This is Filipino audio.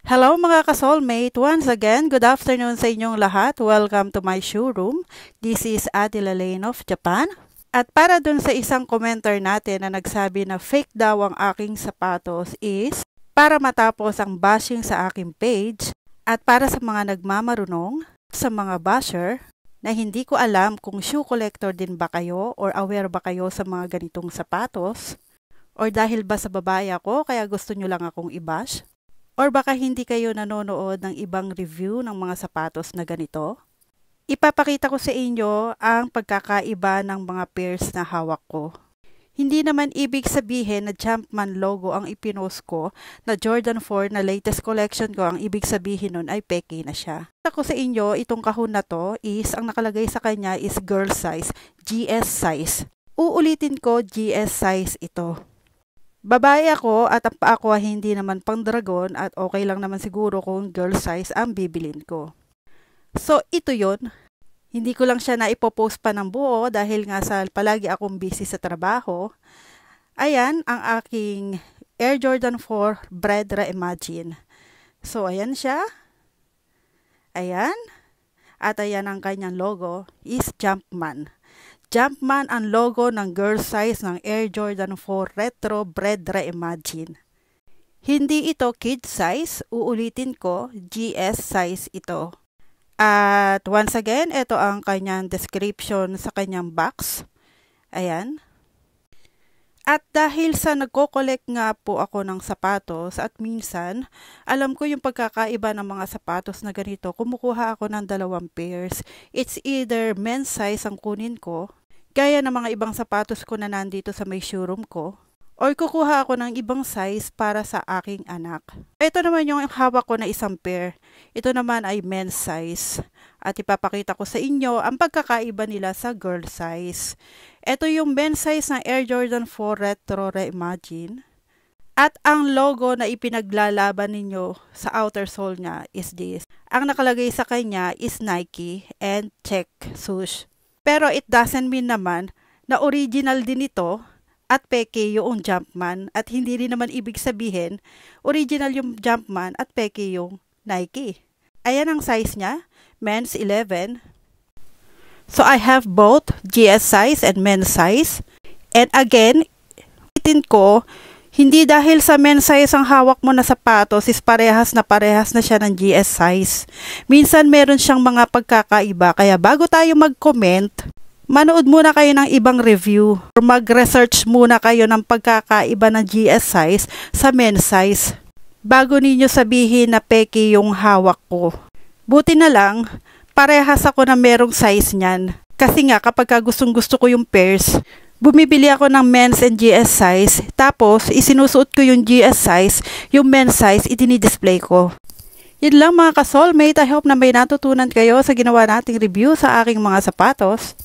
Hello mga ka-soulmate! Once again, good afternoon sa inyong lahat. Welcome to my showroom. This is Adela Lane of Japan. At para dun sa isang commenter natin na nagsabi na fake daw ang aking sapatos is para matapos ang bashing sa aking page at para sa mga nagmamarunong, sa mga basher na hindi ko alam kung shoe collector din ba kayo or aware ba kayo sa mga ganitong sapatos or dahil ba sa babae ako kaya gusto nyo lang akong i-bash. Or baka hindi kayo nanonood ng ibang review ng mga sapatos na ganito? Ipapakita ko sa inyo ang pagkakaiba ng mga pairs na hawak ko. Hindi naman ibig sabihin na Jumpman logo ang ipinost ko, na Jordan 4 na latest collection ko, ang ibig sabihin nun ay peke na siya. Ako sa inyo, itong kahon na to is, ang nakalagay sa kanya is girl size, GS size. Uulitin ko, GS size ito. Babae ako at ang paa ko hindi naman pang dragon at okay lang naman siguro kung girl size ang bibilin ko. So ito yon. Hindi ko lang siya na ipopost pa ng buo dahil nga sa palagi akong busy sa trabaho. Ayan ang aking Air Jordan 4 Bread Reimagine. So ayan siya. Ayan. At ayan ang kanyang logo is Jumpman. Jumpman ang logo ng girl size ng Air Jordan 4 Retro Bread Reimagine. Hindi ito kid size, uulitin ko, GS size ito. At once again, ito ang kanyang description sa kanyang box. Ayan. At dahil sa nagko-collect nga po ako ng sapatos at minsan, alam ko yung pagkakaiba ng mga sapatos na ganito, kumukuha ako ng 2 pairs. It's either men's size ang kunin ko, gaya ng mga ibang sapatos ko na nandito sa may showroom ko, or kukuha ako ng ibang size para sa aking anak. Ito naman yung hawak ko na isang pair. Ito naman ay men's size. At ipapakita ko sa inyo ang pagkakaiba nila sa girl size. Ito yung men's size ng Air Jordan 4 Retro Reimagine. At ang logo na ipinaglalaban ninyo sa outer sole niya is this. Ang nakalagay sa kanya is Nike and check swoosh. Pero it doesn't mean naman na original din ito at peke yung Jumpman at hindi rin naman ibig sabihin original yung Jumpman at peke yung Nike. Ayan ang size niya, men's 11. So I have both GS size and men's size. And again, itin ko, hindi dahil sa men's size ang hawak mo na sapatos is parehas na siya ng GS size. Minsan meron siyang mga pagkakaiba, kaya bago tayo mag-comment, manood muna kayo ng ibang review or mag-research muna kayo ng pagkakaiba ng GS size sa men's size bago ninyo sabihin na peke yung hawak ko. Buti na lang, parehas ako na merong size niyan. Kasi nga kapag gustong-gusto ko yung pairs, bumibili ako ng men's and GS size, tapos isinusuot ko yung GS size, yung men's size, itini-display ko. Yun lang mga ka-soulmate, I hope na may natutunan kayo sa ginawa nating review sa aking mga sapatos.